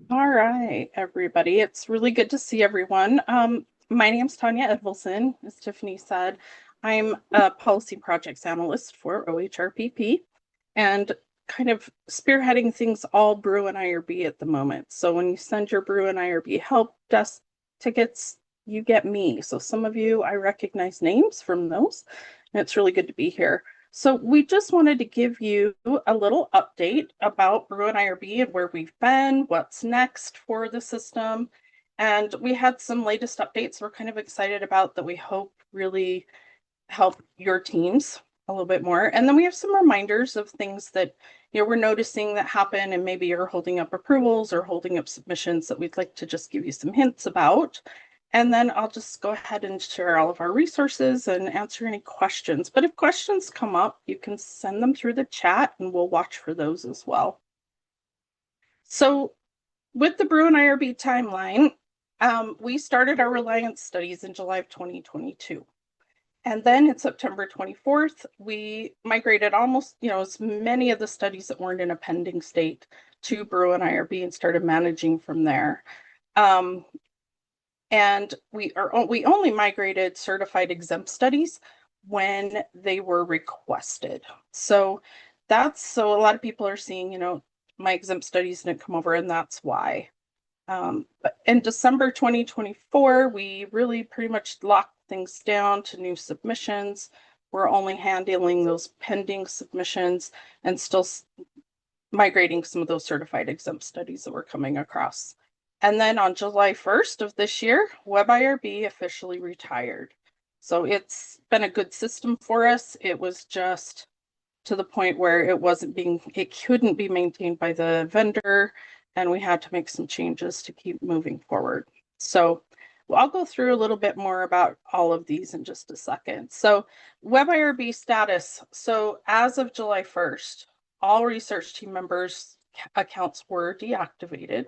All right, everybody. It's really good to see everyone. My name's Tanya Edvilson, as Tiffany said. I'm a policy projects analyst for OHRPP and kind of spearheading things all BruinIRB at the moment. So when you send your BruinIRB Help desk tickets, you get me. So some of you, I recognize names from those, and it's really good to be here. So we just wanted to give you a little update about BruinIRB and where we've been, what's next for the system. And we had some latest updates we're kind of excited about that we hope really help your teams a little bit more. And then we have some reminders of things that we're noticing that happen, and maybe you're holding up approvals or holding up submissions that we'd like to just give you some hints about. And then I'll just go ahead and share all of our resources and answer any questions. But if questions come up, you can send them through the chat and we'll watch for those as well. So with the BruinIRB timeline, we started our Reliance studies in July of 2022. And then in September 24th, we migrated almost, as many of the studies that weren't in a pending state to BruinIRB and started managing from there. And we only migrated certified exempt studies when they were requested. So a lot of people are seeing, my exempt studies didn't come over, and that's why. But in December 2024, we really pretty much locked things down to new submissions. We're only handling those pending submissions and still migrating some of those certified exempt studies that were coming across. And then on July 1st of this year, WebIRB officially retired. So it's been a good system for us. It was just to the point where it couldn't be maintained by the vendor, and we had to make some changes to keep moving forward. So I'll go through a little bit more about all of these in just a second. So WebIRB status. So as of July 1st, all research team members' accounts were deactivated,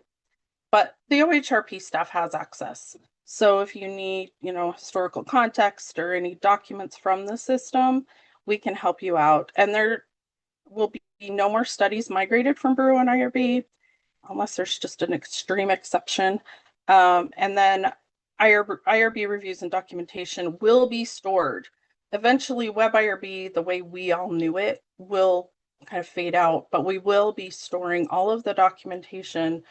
but the OHRP staff has access. So if you need, historical context or any documents from the system, we can help you out. And there will be no more studies migrated from BruinIRB unless there's just an extreme exception. And then IRB reviews and documentation will be stored. Eventually, WebIRB, the way we all knew it, will kind of fade out, but we will be storing all of the documentation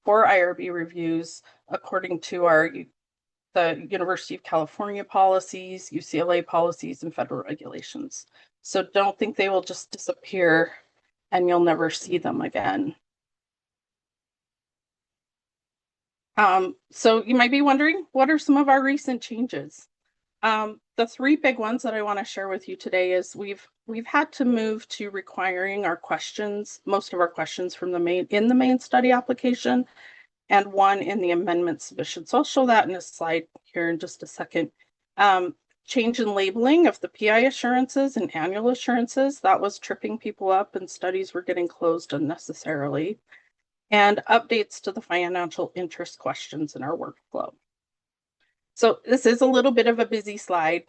for IRB reviews according to the University of California policies, UCLA policies, and federal regulations. So don't think they will just disappear and you'll never see them again. So you might be wondering, what are some of our recent changes? The three big ones that I want to share with you today is we've had to move to requiring most of our questions from the main study application, and one in the amendment submission. So I'll show that in a slide here in just a second. Change in labeling of the PI assurances and annual assurances, that was tripping people up and studies were getting closed unnecessarily. And updates to the financial interest questions in our workflow. So this is a little bit of a busy slide.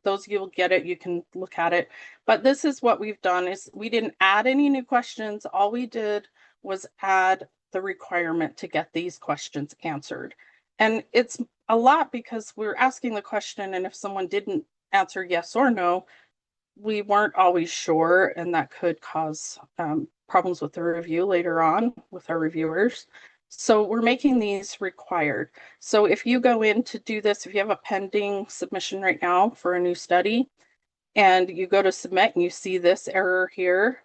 Those of you will get it, you can look at it. But this is what we've done is we didn't add any new questions. All we did was add the requirement to get these questions answered. And it's a lot because we're asking the question, and if someone didn't answer yes or no, we weren't always sure, and that could cause problems with the review later on with our reviewers. So we're making these required. So if you go in to do this, if you have a pending submission right now for a new study, and you go to submit and you see this error here,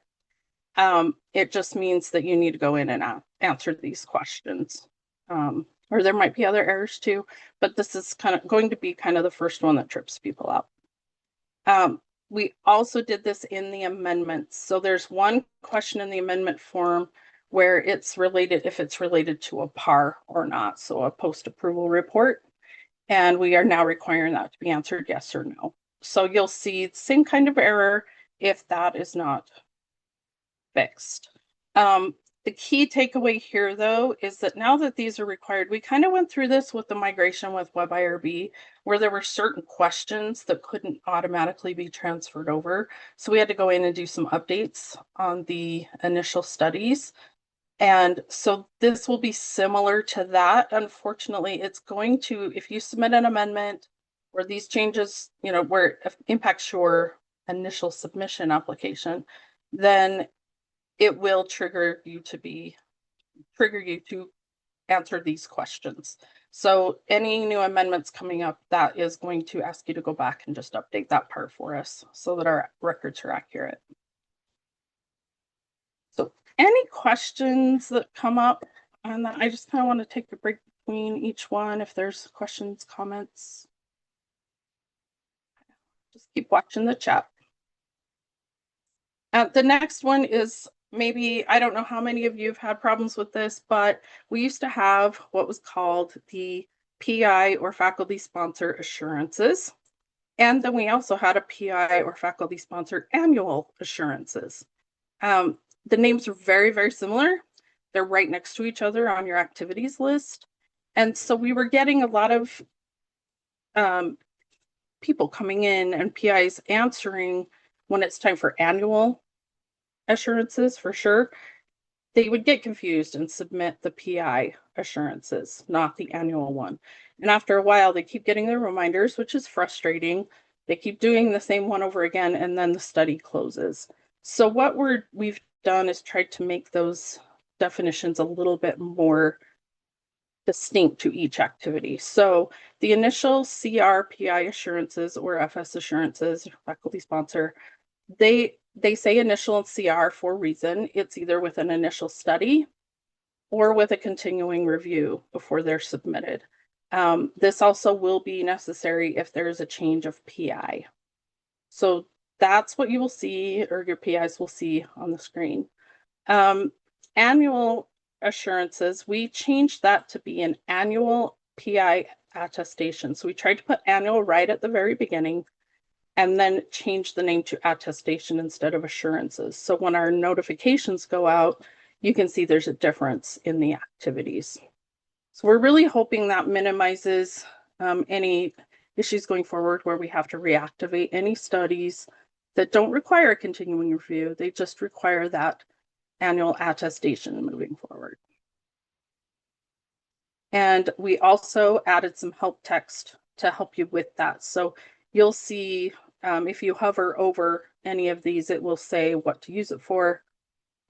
it just means that you need to go in and answer these questions. Or there might be other errors too, but this is going to be kind of the first one that trips people up. We also did this in the amendments. So there's one question in the amendment form where if it's related to a PAR or not, so a post-approval report. And we are now requiring that to be answered yes or no. So you'll see the same kind of error if that is not fixed. The key takeaway here, though, is that now that these are required, we kind of went through this with the migration with WebIRB, where there were certain questions that couldn't automatically be transferred over. So we had to go in and do some updates on the initial studies. And so this will be similar to that. Unfortunately, it's going to, if you submit an amendment or these changes, where it impacts your initial submission application, then it will trigger you to answer these questions. So any new amendments coming up, that is going to ask you to go back and just update that part for us so that our records are accurate. So any questions that come up on that? I just kind of want to take a break between each one if there's questions, comments. Just keep watching the chat. The next one is maybe, I don't know how many of you have had problems with this, but we used to have what was called the PI or faculty sponsor assurances. And then we also had a PI or faculty sponsor annual assurances. The names are very, very similar. They're right next to each other on your activities list. And so we were getting a lot of people coming in and PIs answering when it's time for annual assurances for sure. They would get confused and submit the PI assurances, not the annual one. And after a while, they keep getting their reminders, which is frustrating. They keep doing the same one over again, and then the study closes. So what we've done is tried to make those definitions a little bit more distinct to each activity. So the initial CRPI assurances or FS assurances, faculty sponsor, they say initial and CR for a reason. It's either with an initial study or with a continuing review before they're submitted. This also will be necessary if there's a change of PI. So that's what you will see, or your PIs will see on the screen. Annual assurances, we changed that to be an annual PI attestation. So we tried to put annual right at the very beginning and then change the name to attestation instead of assurances. So when our notifications go out, you can see there's a difference in the activities. So we're really hoping that minimizes any issues going forward where we have to reactivate any studies that don't require a continuing review. They just require that annual attestation moving forward. And we also added some help text to help you with that. So you'll see if you hover over any of these, it will say what to use it for.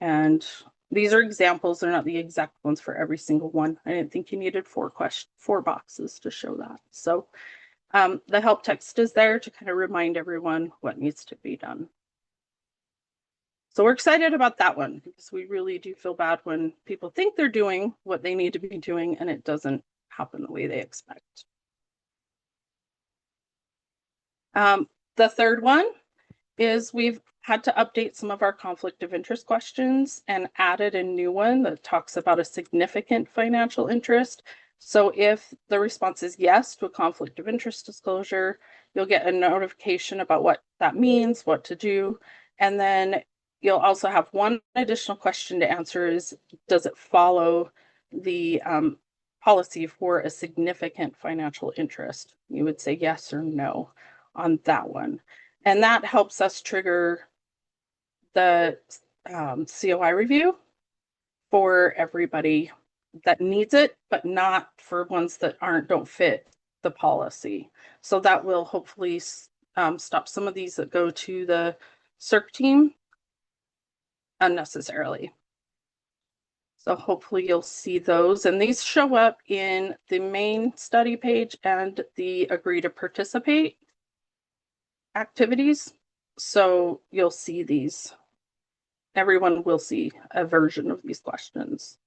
And these are examples. They're not the exact ones for every single one. I didn't think you needed four boxes to show that. So the help text is there to kind of remind everyone what needs to be done. So we're excited about that one because we really do feel bad when people think they're doing what they need to be doing and it doesn't happen the way they expect. The third one is we've had to update some of our conflict of interest questions and added a new one that talks about a significant financial interest. So if the response is yes to a conflict of interest disclosure, you'll get a notification about what that means, what to do. And then you'll also have one additional question to answer is, does it follow the policy for a significant financial interest? You would say yes or no on that one. And that helps us trigger the COI review for everybody that needs it, but not for ones that don't fit the policy. So that will hopefully stop some of these that go to the CERC team unnecessarily. So hopefully you'll see those, and these show up in the main study page and the agree to participate activities. So you'll see these. Everyone will see a version of these questions.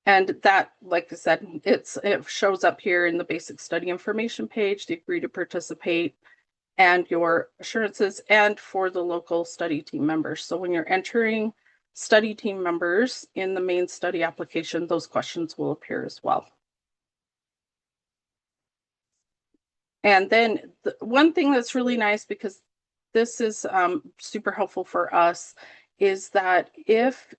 And that, like I said, it shows up here in the basic study information page, the agree to participate, and your assurances, and for the local study team members. So when you're entering study team members in the main study application, those questions will appear as well. And then the one thing that's really nice, because this is super helpful for us, is that if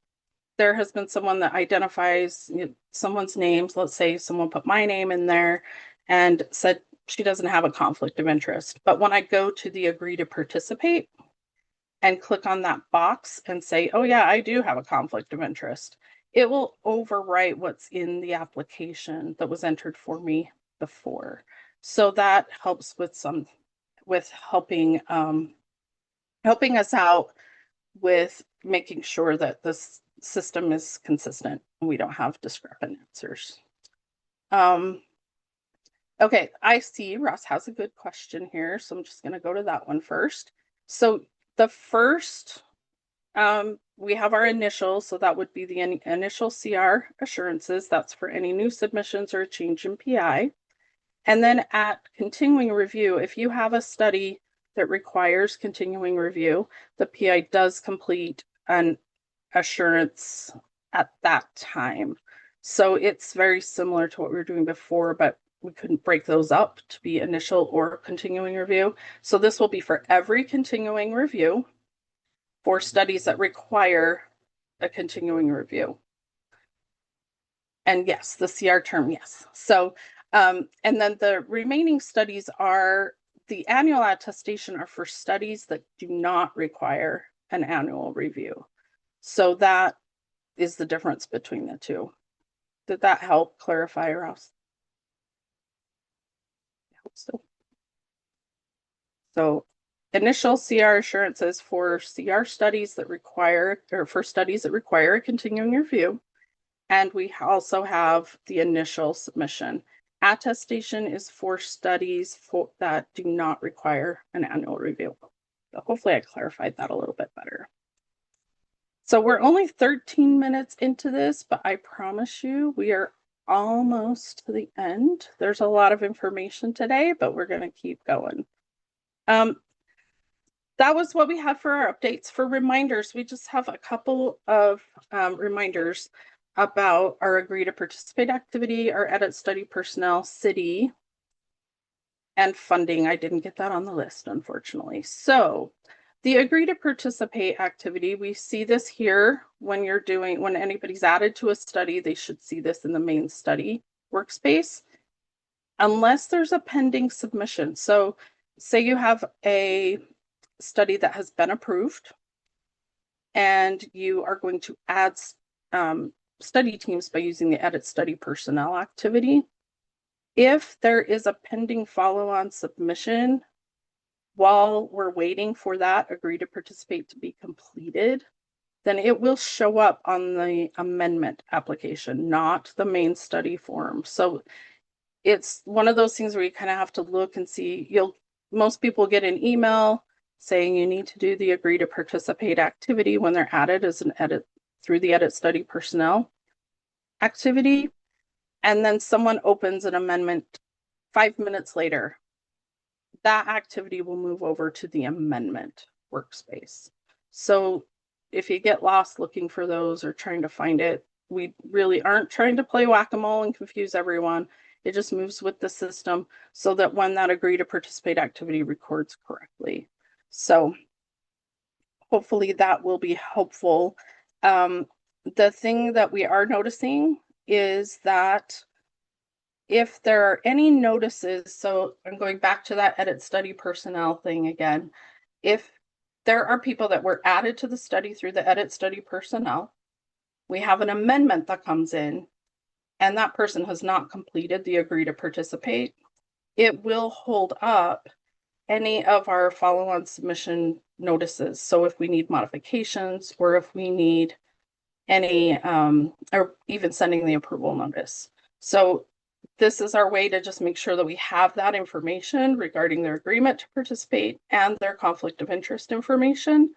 there has been someone that identifies someone's names, let's say someone put my name in there and said she doesn't have a conflict of interest, but when I go to the agree to participate, and click on that box and say, oh yeah, I do have a conflict of interest, it will overwrite what's in the application that was entered for me before. So that helps with helping us out with making sure that this system is consistent and we don't have discrepant answers. Okay, I see Ross has a good question here, so I'm just going to go to that one first. So the first, we have our initial, so that would be the initial CR assurances. That's for any new submissions or a change in PI. And then at continuing review, if you have a study that requires continuing review, the PI does complete an assurance at that time. So it's very similar to what we were doing before, but we couldn't break those up to be initial or continuing review. So this will be for every continuing review for studies that require a continuing review. And yes, the CR term, yes. So, and then the remaining studies are the annual attestation are for studies that do not require an annual review. So that is the difference between the two. Did that help clarify, Ross? I hope so. So initial CR assurances for CR studies that require, or for studies that require a continuing review. And we also have the initial submission. Attestation is for studies that do not require an annual review. So hopefully I clarified that a little bit better. So we're only 13 minutes into this, but I promise you we are almost to the end. There's a lot of information today, but we're going to keep going. That was what we had for our updates. For reminders, we just have a couple of reminders about our agree to participate activity, our edit study personnel, city, and funding. I didn't get that on the list, unfortunately. So the agree to participate activity, we see this here when anybody's added to a study, they should see this in the main study workspace, unless there's a pending submission. So say you have a study that has been approved and you are going to add study teams by using the edit study personnel activity. If there is a pending follow-on submission while we're waiting for that agree to participate to be completed, then it will show up on the amendment application, not the main study form. So it's one of those things where you kind of have to look and see. Most people get an email saying you need to do the agree to participate activity when they're added as an edit through the edit study personnel activity. And then someone opens an amendment 5 minutes later. That activity will move over to the amendment workspace. So if you get lost looking for those or trying to find it, we really aren't trying to play whack-a-mole and confuse everyone. It just moves with the system so that when that agree to participate activity records correctly. So hopefully that will be helpful. The thing that we are noticing is that if there are any notices, so I'm going back to that edit study personnel thing again. If there are people that were added to the study through the edit study personnel, we have an amendment that comes in and that person has not completed the agree to participate, it will hold up any of our follow-on submission notices. So if we need modifications or if we need any, or even sending the approval notice. So this is our way to just make sure that we have that information regarding their agreement to participate and their conflict of interest information.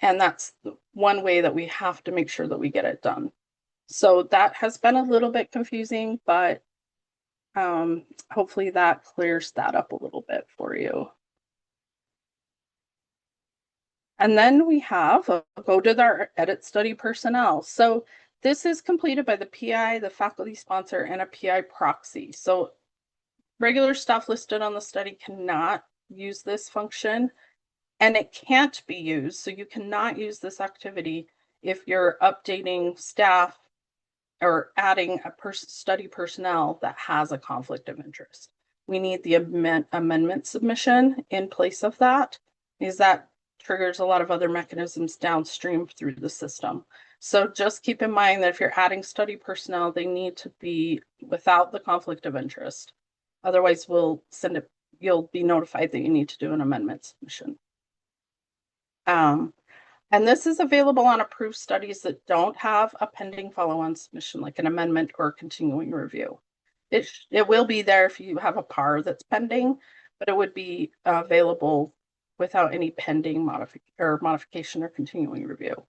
And that's one way that we have to make sure that we get it done. So that has been a little bit confusing, but hopefully that clears that up a little bit for you. And then we have go to our edit study personnel. So this is completed by the PI, the faculty sponsor, and a PI proxy. So regular staff listed on the study cannot use this function, and it can't be used. So you cannot use this activity if you're updating staff or adding a study personnel that has a conflict of interest. We need the amendment submission in place of that, because that triggers a lot of other mechanisms downstream through the system. So just keep in mind that if you're adding study personnel, they need to be without the conflict of interest. Otherwise, we'll send it, you'll be notified that you need to do an amendment submission. And this is available on approved studies that don't have a pending follow-on submission, like an amendment or continuing review. It will be there if you have a PAR that's pending, but it would be available without any pending modification or continuing review.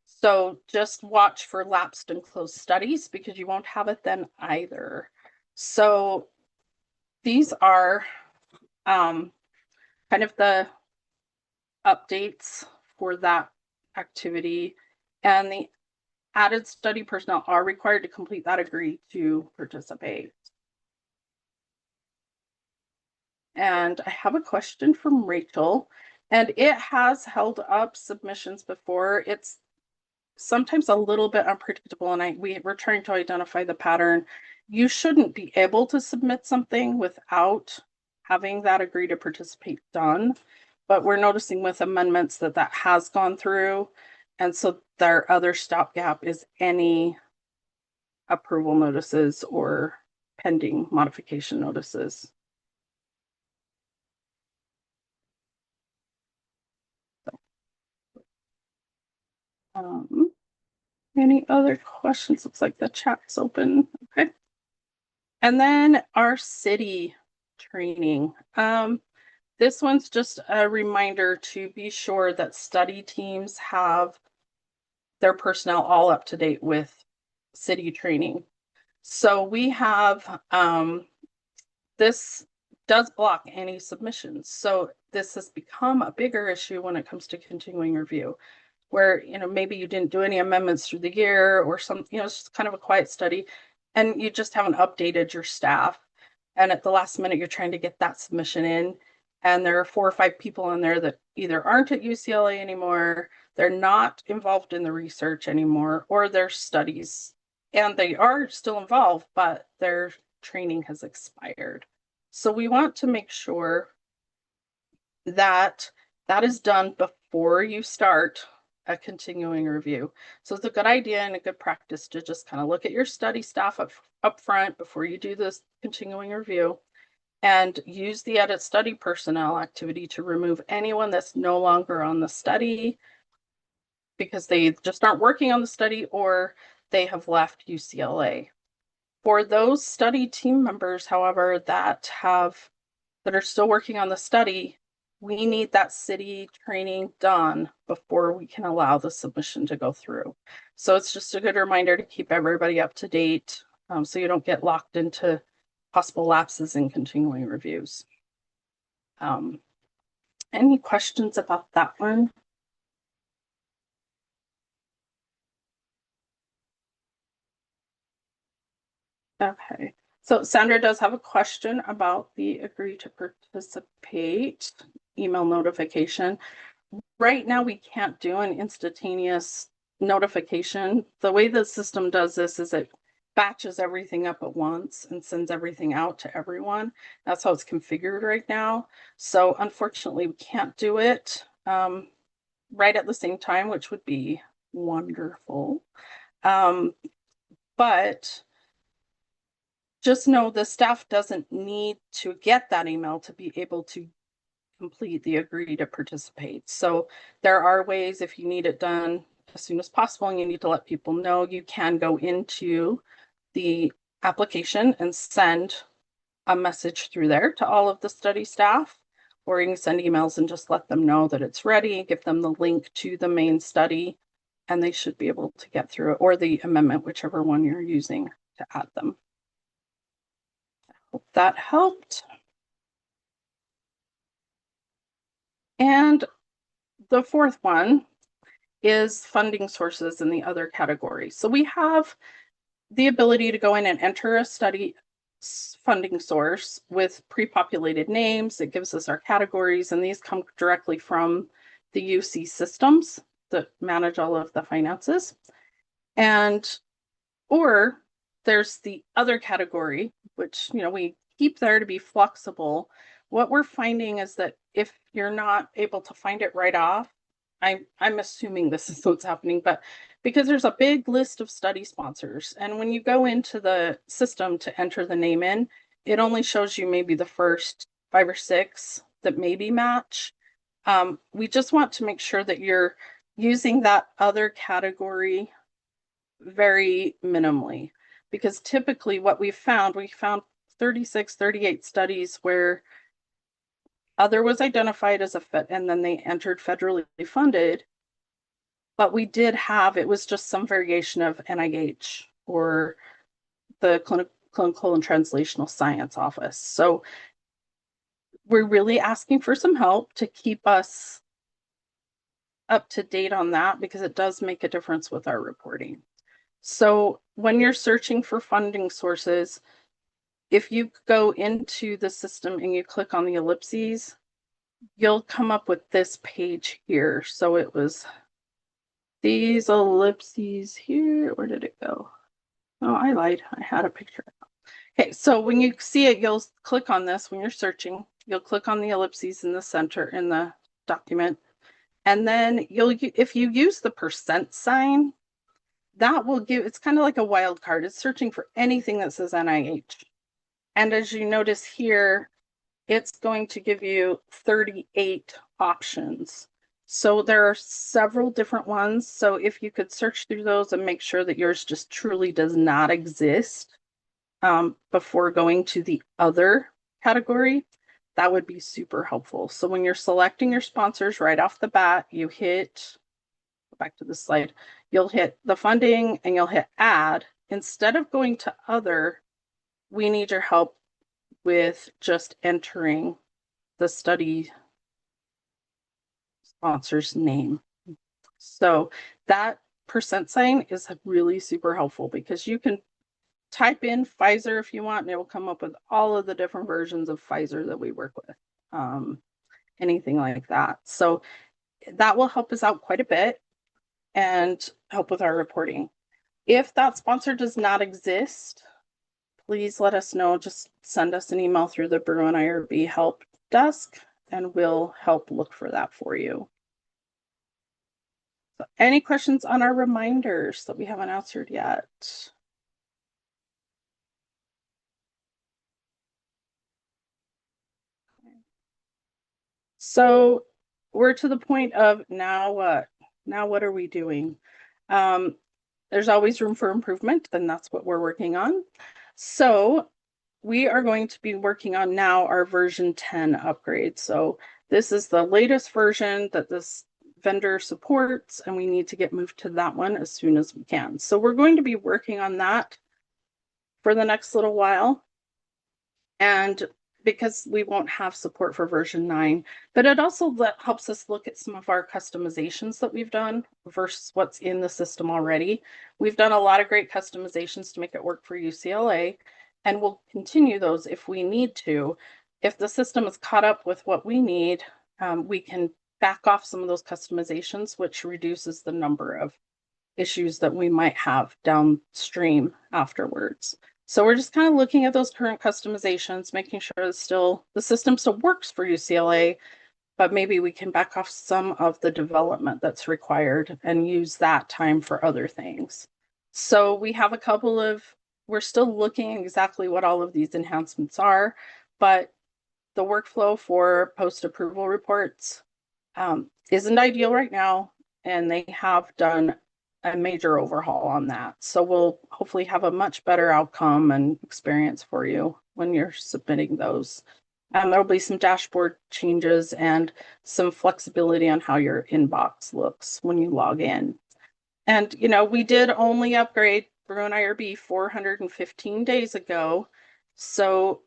So just watch for lapsed and closed studies because you won't have it then either. So these are kind of the updates for that activity, and the added study personnel are required to complete that agree to participate. And I have a question from Rachel, and it has held up submissions before. It's sometimes a little bit unpredictable, and we're trying to identify the pattern. You shouldn't be able to submit something without having that agree to participate done, but we're noticing with amendments that has gone through, and so their other stopgap is any approval notices or pending modification notices. Any other questions? Looks like the chat's open. Okay. And then our city training. This one's just a reminder to be sure that study teams have their personnel all up to date with city training. So we have, this does block any submissions. So this has become a bigger issue when it comes to continuing review, where, maybe you didn't do any amendments through the year or some, it's just kind of a quiet study and you just haven't updated your staff. And at the last minute, you're trying to get that submission in. And there are 4 or 5 people in there that either aren't at UCLA anymore, they're not involved in the research anymore, or their studies, and they are still involved, but their training has expired. So we want to make sure that that is done before you start a continuing review. So it's a good idea and a good practice to just kind of look at your study staff up front before you do this continuing review, and use the edit study personnel activity to remove anyone that's no longer on the study because they just aren't working on the study or they have left UCLA. For those study team members, however, that are still working on the study, we need that city training done before we can allow the submission to go through. So it's just a good reminder to keep everybody up to date, so you don't get locked into possible lapses in continuing reviews. Any questions about that one? Okay, so Sandra does have a question about the agree to participate email notification. Right now, we can't do an instantaneous notification. The way the system does this is it batches everything up at once and sends everything out to everyone. That's how it's configured right now. So unfortunately, we can't do it right at the same time, which would be wonderful. But just know the staff doesn't need to get that email to be able to complete the agree to participate. So there are ways, if you need it done as soon as possible and you need to let people know, you can go into the application and send a message through there to all of the study staff, or you can send emails and just let them know that it's ready, give them the link to the main study, and they should be able to get through it, or the amendment, whichever one you're using to add them. I hope that helped. And the fourth one is funding sources in the other category. So we have the ability to go in and enter a study funding source with pre-populated names. It gives us our categories, and these come directly from the UC systems that manage all of the finances. Or there's the other category, which we keep there to be flexible. What we're finding is that if you're not able to find it right off, I'm assuming this is what's happening, but because there's a big list of study sponsors, and when you go into the system to enter the name in, it only shows you maybe the first 5 or 6 that maybe match. We just want to make sure that you're using that other category very minimally, because typically what we found 36, 38 studies where other was identified as a fit, and then they entered federally funded. But we did have, it was just some variation of NIH or the Clinical and Translational Science Office. So we're really asking for some help to keep us up to date on that, because it does make a difference with our reporting. So when you're searching for funding sources, if you go into the system and you click on the ellipses, you'll come up with this page here. So it was these ellipses here. Where did it go? Oh, I lied. I had a picture. Okay, so when you see it, you'll click on this when you're searching. You'll click on the ellipses in the center in the document. And then if you use the percent sign, that will give, it's kind of like a wild card. It's searching for anything that says NIH. And as you notice here, it's going to give you 38 options. So there are several different ones. So if you could search through those and make sure that yours just truly does not exist before going to the other category, that would be super helpful. So when you're selecting your sponsors right off the bat, you hit, go back to the slide, you'll hit the funding and you'll hit add. Instead of going to other, we need your help with just entering the study sponsor's name. So that percent sign is really super helpful, because you can type in Pfizer if you want, and it will come up with all of the different versions of Pfizer that we work with, anything like that. So that will help us out quite a bit and help with our reporting. If that sponsor does not exist, please let us know. Just send us an email through the BruinIRB Help desk, and we'll help look for that for you. So any questions on our reminders that we haven't answered yet? So we're to the point of now what? Now what are we doing? There's always room for improvement, and that's what we're working on. So we are going to be working on now our version 10 upgrade. So this is the latest version that this vendor supports, and we need to get moved to that one as soon as we can. So we're going to be working on that for the next little while. And because we won't have support for version 9, but it also helps us look at some of our customizations that we've done versus what's in the system already. We've done a lot of great customizations to make it work for UCLA, and we'll continue those if we need to. If the system is caught up with what we need, we can back off some of those customizations, which reduces the number of issues that we might have downstream afterwards. So we're just kind of looking at those current customizations, making sure that the system still works for UCLA, but maybe we can back off some of the development that's required and use that time for other things. So we have a couple of, we're still looking at exactly what all of these enhancements are, but the workflow for post-approval reports isn't ideal right now, and they have done a major overhaul on that. So we'll hopefully have a much better outcome and experience for you when you're submitting those. There'll be some dashboard changes and some flexibility on how your inbox looks when you log in. And, you know, we did only upgrade BruinIRB 415 days ago. So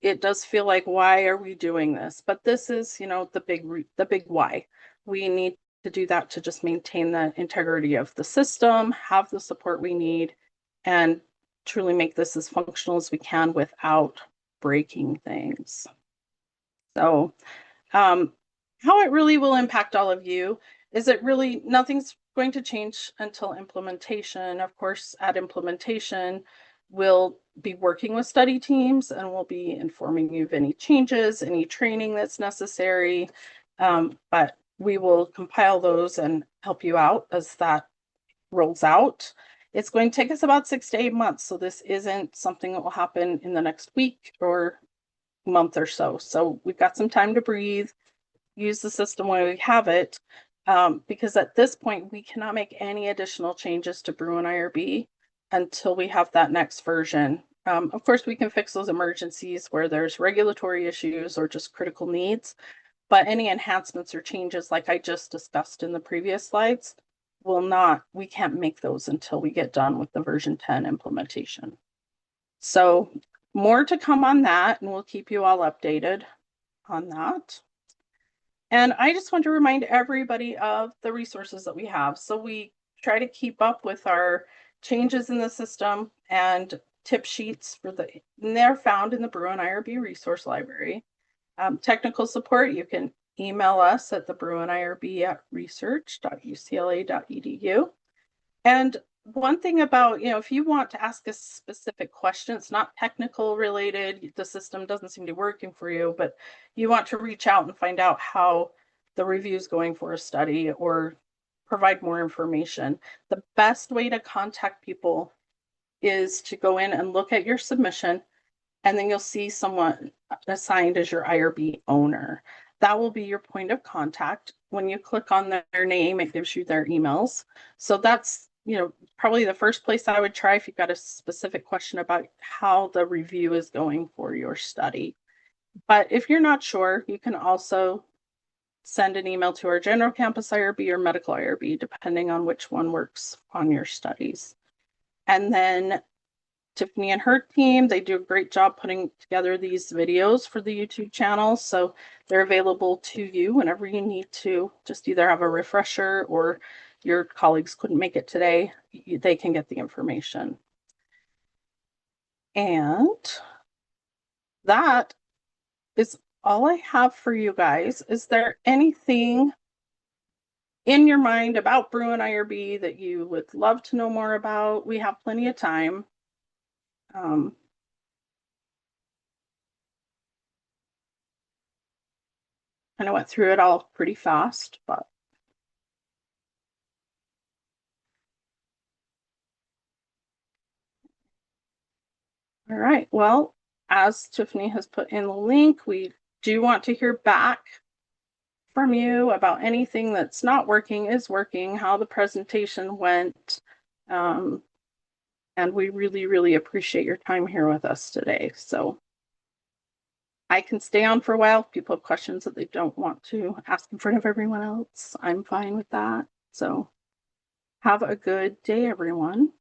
it does feel like, why are we doing this? But this is, you know, the big why. We need to do that to just maintain the integrity of the system, have the support we need, and truly make this as functional as we can without breaking things. So how it really will impact all of you is nothing's going to change until implementation. Of course, at implementation, we'll be working with study teams, and we'll be informing you of any changes, any training that's necessary. But we will compile those and help you out as that rolls out. It's going to take us about 6 to 8 months. So this isn't something that will happen in the next week or month or so. So we've got some time to breathe, use the system when we have it, because at this point we cannot make any additional changes to BruinIRB until we have that next version. Of course, we can fix those emergencies where there's regulatory issues or just critical needs, but any enhancements or changes like I just discussed in the previous slides we can't make those until we get done with the version 10 implementation. So more to come on that, and we'll keep you all updated on that. And I just want to remind everybody of the resources that we have. So we try to keep up with our changes in the system and tip sheets and they're found in the BruinIRB resource library. Technical support, you can email us at the BruinIRB@research.ucla.edu. And one thing about, if you want to ask a specific question, it's not technical related, the system doesn't seem to be working for you, but you want to reach out and find out how the review is going for a study or provide more information. The best way to contact people is to go in and look at your submission, and then you'll see someone assigned as your IRB owner. That will be your point of contact. When you click on their name, it gives you their emails. So that's, probably the first place I would try if you've got a specific question about how the review is going for your study. But if you're not sure, you can also send an email to our general campus IRB or medical IRB, depending on which one works on your studies. And then Tiffany and her team, they do a great job putting together these videos for the YouTube channel. So they're available to you whenever you need to just either have a refresher or your colleagues couldn't make it today, they can get the information. And that is all I have for you guys. Is there anything in your mind about BruinIRB that you would love to know more about? We have plenty of time. And I went through it all pretty fast, but all right. Well, as Tiffany has put in the link, we do want to hear back from you about anything that's not working, is working, how the presentation went. And we really, really appreciate your time here with us today. So I can stay on for a while. If people have questions that they don't want to ask in front of everyone else, I'm fine with that. So have a good day, everyone.